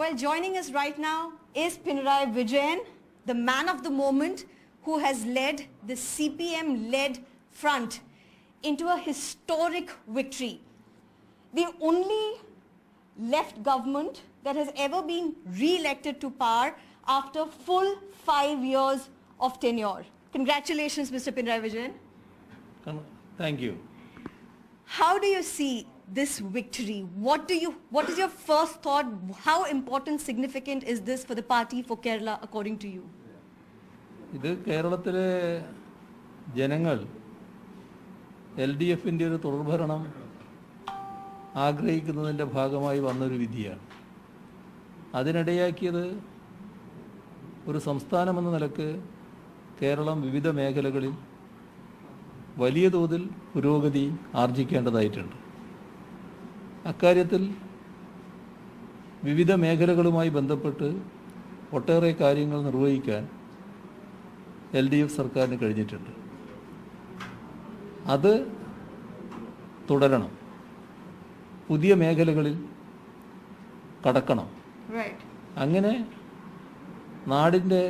Well, joining us right now is Pinarayi Vijayan, the man of the moment who has led the CPM-led front into a historic victory. The only left government that has ever been re-elected to power after full 5 years of tenure. Congratulations, Mr. Pinarayi Vijayan. Thank you. How do you see this victory? What is your first thought? How important, significant is this for the party, for Kerala, according to you? ഇത് കേരളത്തിലെ ജനങ്ങൾ LDFന്റെ ഒരു തുടർഭരണം ആഗ്രഹിക്കുന്നതിൻ്റെ ഭാഗമായി വന്നൊരു വിധിയാണ്. അതിനിടയാക്കിയത് ഒരു സംസ്ഥാനമെന്ന നിലക്ക് കേരളം വിവിധ മേഖലകളിൽ വലിയ തോതിൽ പുരോഗതി ആർജിക്കേണ്ടതായിട്ടുണ്ട്. അക്കാര്യത്തിൽ വിവിധ മേഖലകളുമായി ബന്ധപ്പെട്ട് ഒട്ടേറെ കാര്യങ്ങൾ നിർവഹിക്കാൻ LDF സർക്കാരിന് കഴിഞ്ഞിട്ടുണ്ട്. അത് തുടരണം. പുതിയ മേഖലകളിൽ കടക്കണം. അങ്ങനെ നാടിൻ്റെ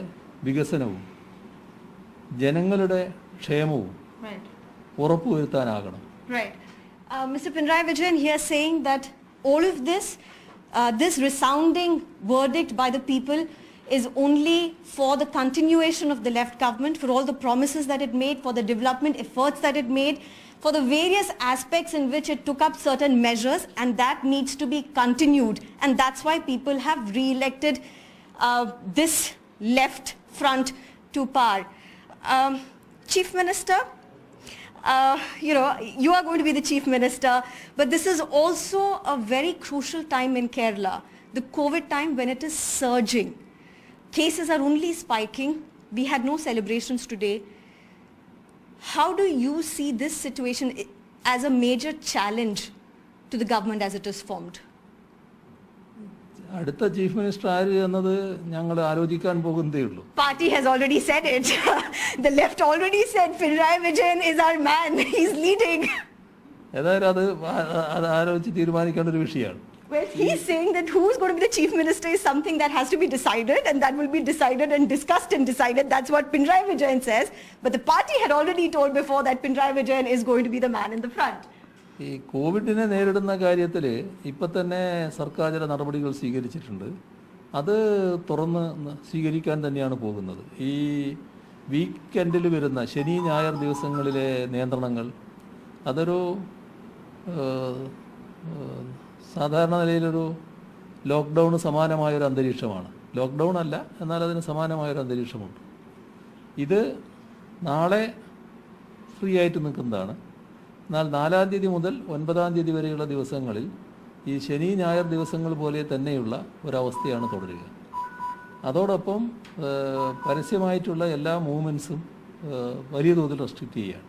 വികസനവും ജനങ്ങളുടെ ക്ഷേമവും ഉറപ്പുവരുത്താനാകണം. Mr. Pinarayi Vijayan here saying that all of this resounding verdict by the people is only for the continuation of the left government, for all the promises that it made, for the development efforts that it made, for the various aspects in which it took up certain measures, and that needs to be continued. And that's why people have re-elected this left front to power. Chief Minister, you are going to be the Chief Minister, but this is also a very crucial time in Kerala, the COVID time when it is surging. Cases are only spiking. We had no celebrations today. How do you see this situation as a major challenge to the government as it is formed? അടുത്ത chief minister ആര് എന്നത് ഞങ്ങൾ ആലോചിക്കാൻ പോകുന്നതേ ഉള്ളൂ. Party has already said it. The left already said Pinarayi Vijayan is our man. He's leading. ഏതായാലും അത് ആലോചിച്ച് തീരുമാനിക്കേണ്ട ഒരു വിഷയമാണ്. Well, he's saying that who's going to be the chief minister is something that has to be decided, and that will be decided and discussed and decided. That's what Pinarayi Vijayan says. But the party had already told before that Pinarayi Vijayan is going to be the man in the front. ഈ കോവിഡിനെ നേരിടുന്ന കാര്യത്തിൽ ഇപ്പം തന്നെ സർക്കാർ ചില നടപടികൾ സ്വീകരിച്ചിട്ടുണ്ട്. അത് തുറന്ന് സ്വീകരിക്കാൻ തന്നെയാണ് പോകുന്നത്. ഈ വീക്കെൻഡിൽ വരുന്ന ശനി ഞായർ ദിവസങ്ങളിലെ നിയന്ത്രണങ്ങൾ അതൊരു സാധാരണ നിലയിലൊരു ലോക്ക്ഡൗണ് സമാനമായൊരു അന്തരീക്ഷമാണ്. ലോക്ക്ഡൗൺ അല്ല, എന്നാൽ അതിന് സമാനമായൊരു അന്തരീക്ഷമുണ്ട്. ഇത് നാളെ ഫ്രീ ആയിട്ട് നിൽക്കുന്നതാണ്. എന്നാൽ 4-ാം തീയതി മുതൽ 9-ാം തീയതി വരെയുള്ള ദിവസങ്ങളിൽ ഈ ശനി ഞായർ ദിവസങ്ങൾ പോലെ തന്നെയുള്ള ഒരവസ്ഥയാണ് തുടരുക. അതോടൊപ്പം പരസ്യമായിട്ടുള്ള എല്ലാ മൂവ്മെൻറ്റ്സും വലിയ തോതിൽ റെസ്ട്രിക്റ്റ് ചെയ്യുകയാണ്.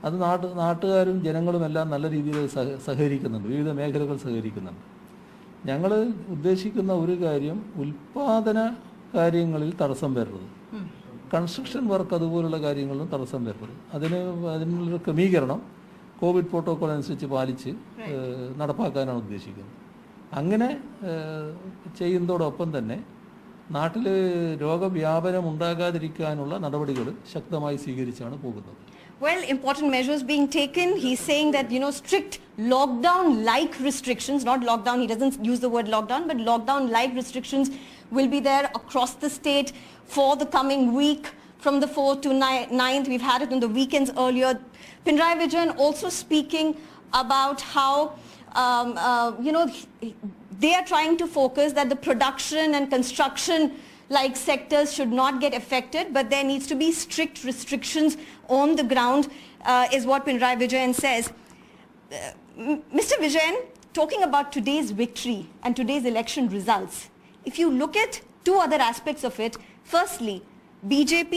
അത് നാട്ടുകാരും ജനങ്ങളുമെല്ലാം നല്ല രീതിയിൽ സഹകരിക്കുന്നുണ്ട്, വിവിധ മേഖലകൾ സഹകരിക്കുന്നുണ്ട്. ഞങ്ങൾ ഉദ്ദേശിക്കുന്ന ഒരു കാര്യം, ഉൽപ്പാദന കാര്യങ്ങളിൽ തടസ്സം വരരുത്, കൺസ്ട്രക്ഷൻ വർക്ക് അതുപോലുള്ള കാര്യങ്ങളിലും തടസ്സം വരരുത്. അതിനുള്ളൊരു ക്രമീകരണം കോവിഡ് പ്രോട്ടോകോൾ അനുസരിച്ച് പാലിച്ച് നടപ്പാക്കാനാണ് ഉദ്ദേശിക്കുന്നത്. അങ്ങനെ ചെയ്യുന്നതോടൊപ്പം തന്നെ നാട്ടിൽ രോഗവ്യാപനം ഉണ്ടാകാതിരിക്കാനുള്ള നടപടികൾ ശക്തമായി സ്വീകരിച്ചാണ് പോകുന്നത്. Well, important measures being taken. He's saying that, strict lockdown-like restrictions, not lockdown, he doesn't use the word lockdown, but lockdown-like restrictions will be there across the state for the coming week from the 4th to 9th. We've had it on the weekends earlier. Pinarayi Vijayan also speaking about how, they are trying to focus that the production and construction like sectors should not get affected, but there needs to be strict restrictions on the ground, is what Pinarayi Vijayan says. Mr. Vijayan, talking about today's victory and today's election results, if you look at two other aspects of it, firstly, BJP,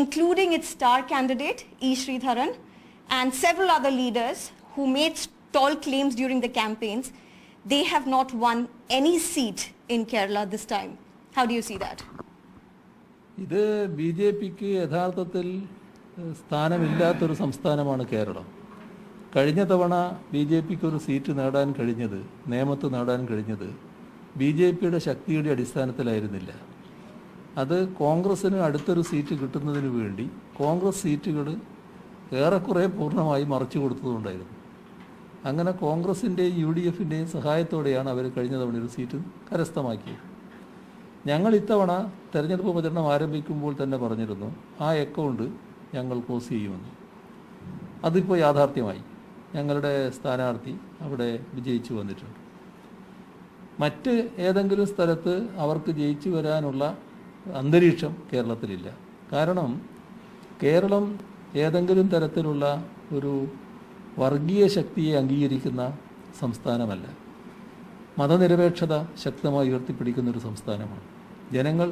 including its star candidate, E. Sridharan, and several other leaders who made tall claims during the campaigns, they have not won any seat in Kerala this time. How do you see that? ഇത് BJPക്ക് യഥാർത്ഥത്തിൽ സ്ഥാനമില്ലാത്തൊരു സംസ്ഥാനമാണ് കേരളം. കഴിഞ്ഞ തവണ BJPക്ക് ഒരു seat നേടാൻ കഴിഞ്ഞത്, നേമത്ത് നേടാൻ കഴിഞ്ഞത് BJPയുടെ ശക്തിയുടെ അടിസ്ഥാനത്തിലായിരുന്നില്ല. അത് കോൺഗ്രസ്സിന് അടുത്തൊരു സീറ്റ് കിട്ടുന്നതിന് വേണ്ടി കോൺഗ്രസ് സീറ്റുകൾ ഏറെക്കുറെ പൂർണ്ണമായി മറച്ചു കൊടുത്തതുകൊണ്ടായിരുന്നു. അങ്ങനെ കോൺഗ്രസിൻ്റെയും UDFൻ്റെയും സഹായത്തോടെയാണ് അവർ കഴിഞ്ഞ തവണ ഒരു സീറ്റ് കരസ്ഥമാക്കിയത്. ഞങ്ങൾ ഇത്തവണ തെരഞ്ഞെടുപ്പ് പ്രചരണം ആരംഭിക്കുമ്പോൾ തന്നെ പറഞ്ഞിരുന്നു ആ അക്കൗണ്ട് ഞങ്ങൾ ക്ലോസ് ചെയ്യുമെന്ന്. അതിപ്പോൾ യാഥാർത്ഥ്യമായി. ഞങ്ങളുടെ സ്ഥാനാർത്ഥി അവിടെ വിജയിച്ചു വന്നിട്ടുണ്ട്. മറ്റ് ഏതെങ്കിലും സ്ഥലത്ത് അവർക്ക് ജയിച്ചു വരാനുള്ള അന്തരീക്ഷം കേരളത്തിലില്ല. കാരണം കേരളം ഏതെങ്കിലും തരത്തിലുള്ള ഒരു വർഗീയ ശക്തിയെ അംഗീകരിക്കുന്ന സംസ്ഥാനമല്ല. മതനിരപേക്ഷത ശക്തമായി ഉയർത്തിപ്പിടിക്കുന്നൊരു സംസ്ഥാനമാണ്. ജനങ്ങൾ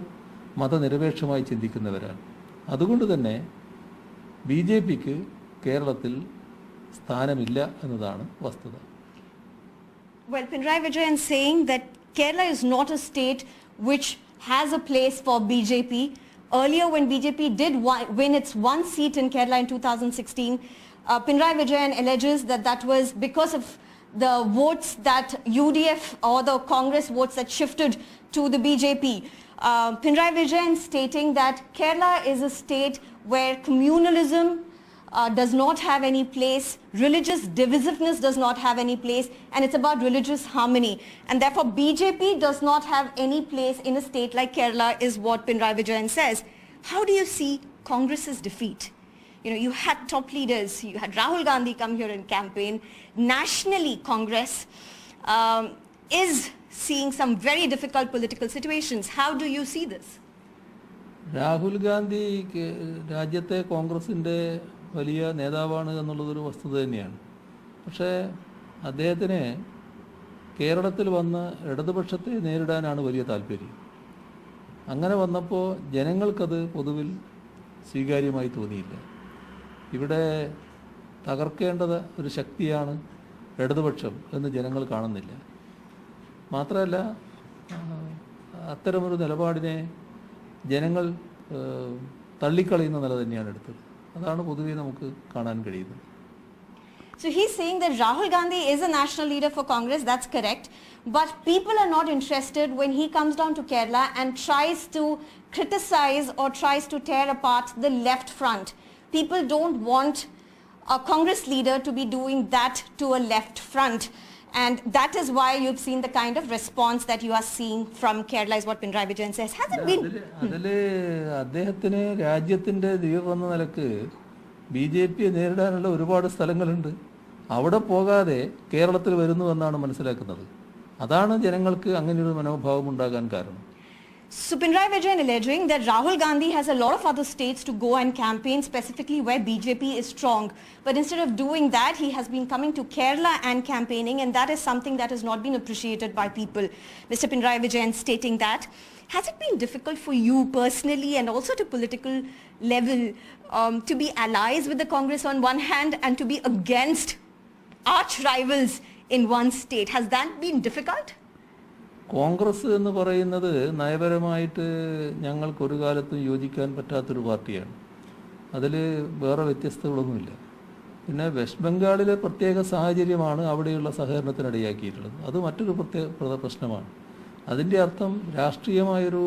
മതനിരപേക്ഷമായി ചിന്തിക്കുന്നവരാണ്. അതുകൊണ്ട് തന്നെ BJPക്ക് കേരളത്തിൽ സ്ഥാനമില്ല എന്നതാണ് വസ്തുത. Well, Pinarayi Vijayan saying that Kerala is not a state which has a place for BJP. Earlier, when BJP did win its one seat in Kerala in 2016, Pinarayi Vijayan alleges that that was because of the votes that UDF or the Congress votes that shifted to the BJP. Pinarayi Vijayan stating that Kerala is a state where communalism does not have any place, religious divisiveness does not have any place, and it's about religious harmony. And therefore, BJP does not have any place in a state like Kerala, is what Pinarayi Vijayan says. How do you see Congress's defeat? You know, you had top leaders, you had Rahul Gandhi come here and campaign. Nationally, Congress is seeing some very difficult political situations. How do you see this? Rahul Gandhi രാജ്യത്തെ കോൺഗ്രസിൻ്റെ വലിയ നേതാവാണ് എന്നുള്ളതൊരു വസ്തുത തന്നെയാണ്. പക്ഷേ അദ്ദേഹത്തിന് കേരളത്തിൽ വന്ന് ഇടതുപക്ഷത്തെ നേരിടാനാണ് വലിയ താല്പര്യം. അങ്ങനെ വന്നപ്പോൾ ജനങ്ങൾക്കത് പൊതുവിൽ സ്വീകാര്യമായി തോന്നിയില്ല. ഇവിടെ തകർക്കേണ്ടത് ഒരു ശക്തിയാണ് ഇടതുപക്ഷം എന്ന് ജനങ്ങൾ കാണുന്നില്ല. മാത്രമല്ല അത്തരമൊരു നിലപാടിനെ ജനങ്ങൾ തള്ളിക്കളയുന്ന നില തന്നെയാണ് എടുത്തത്. അതാണ് പൊതുവെ നമുക്ക് കാണാൻ കഴിയുന്നത്. So he's saying that Rahul Gandhi is a national leader for Congress, that's correct. But people are not interested when he comes down to Kerala and tries to criticize or tries to tear apart the left front. People don't want a Congress leader to be doing that to a left front. And that is why you've seen the kind of response that you are seeing from Kerala, is what Pinarayi Vijayan says. Has it been... അതില് അദ്ദേഹത്തിന് രാജ്യത്തിൻ്റെ leader എന്ന നിലക്ക് BJP നേരിടാനുള്ള ഒരുപാട് സ്ഥലങ്ങളുണ്ട്. അവിടെ പോകാതെ കേരളത്തിൽ വരുന്നുവെന്നാണ് മനസ്സിലാക്കുന്നത്. അതാണ് ജനങ്ങൾക്ക് അങ്ങനെയൊരു മനോഭാവം ഉണ്ടാകാൻ കാരണം. So Pinarayi Vijayan alleging that Rahul Gandhi has a lot of other states to go and campaign, specifically where BJP is strong. But instead of doing that, he has been coming to Kerala and campaigning, and that is something that has not been appreciated by people. Mr. Pinarayi Vijayan stating that. Has it been difficult for you personally and also to political level to be allies with the Congress on one hand and to be against arch rivals in one state? Has that been difficult? Congress എന്ന് പറയുന്നത് നയപരമായിട്ട് ഞങ്ങൾക്കൊരു കാലത്തും യോജിക്കാൻ പറ്റാത്തൊരു പാർട്ടിയാണ്. അതിൽ വേറെ വ്യത്യസ്തങ്ങളൊന്നുമില്ല. പിന്നെ വെസ്റ്റ് ബംഗാളിലെ പ്രത്യേക സാഹചര്യമാണ് അവിടെയുള്ള സഹകരണത്തിനിടയാക്കിയിട്ടുള്ളത്. അത് മറ്റൊരു പ്രശ്നമാണ്. അതിൻ്റെ അർത്ഥം രാഷ്ട്രീയമായൊരു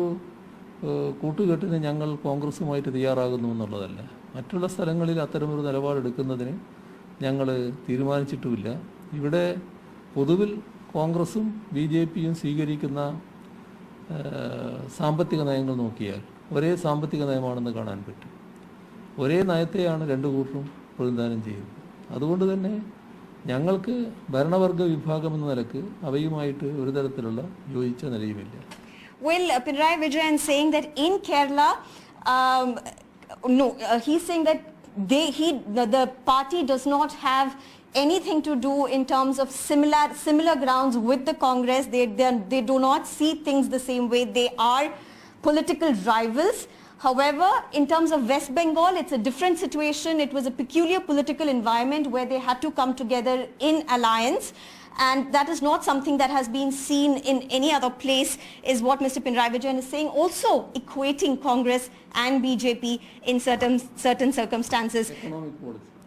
കൂട്ടുകെട്ടിന് ഞങ്ങൾ കോൺഗ്രസുമായിട്ട് തയ്യാറാകുന്നു എന്നുള്ളതല്ല. മറ്റുള്ള സ്ഥലങ്ങളിൽ അത്തരമൊരു നിലപാടെടുക്കുന്നതിന് ഞങ്ങൾ തീരുമാനിച്ചിട്ടുമില്ല. ഇവിടെ പൊതുവിൽ കോൺഗ്രസും BJPയും സ്വീകരിക്കുന്ന സാമ്പത്തിക നയങ്ങൾ നോക്കിയാൽ ഒരേ സാമ്പത്തിക നയമാണെന്ന് കാണാൻ പറ്റും. ഒരേ നയത്തെയാണ് രണ്ടു കൂട്ടരും പ്രതിനിധാനം ചെയ്യുന്നത്. അതുകൊണ്ട് തന്നെ ഞങ്ങൾക്ക് ഭരണവർഗ വിഭാഗം എന്ന നിലക്ക് അവയുമായിട്ട് ഒരു തരത്തിലുള്ള യോജിച്ച നിലയുമില്ല. Well, Pinarayi Vijayan saying that in Kerala, he's saying that the party does not have anything to do in terms of similar grounds with the Congress. They do not see things the same way. They are political rivals. However, in terms of West Bengal, it's a different situation. It was a peculiar political environment where they had to come together in alliance. And that is not something that has been seen in any other place, is what Mr. Pinarayi Vijayan is saying. Also equating Congress and BJP in certain circumstances.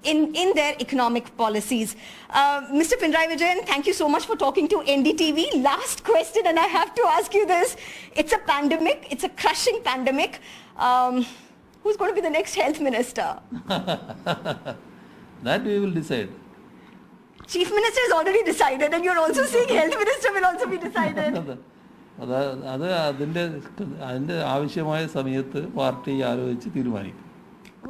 in their economic policies. Mr. Pinarayi Vijayan, thank you so much for talking to NDTV. Last question, and I have to ask you this. It's a pandemic. It's a crushing pandemic. Who's going to be the next health minister? That we will decide. Chief Minister has already decided, and you're also saying health minister will also be decided. അത് അതിൻ്റെ ആവശ്യമായ സമയത്ത് party ആലോചിച്ച് തീരുമാനിക്കും.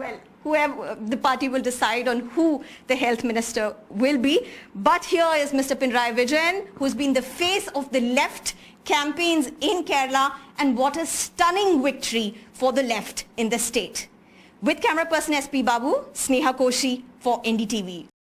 Well, whoever the party will decide on who the health minister will be. But here is Mr. Pinarayi Vijayan, who's been the face of the left campaigns in Kerala, and what a stunning victory for the left in the state. With camera person SP Babu, Sneha Koshi for NDTV.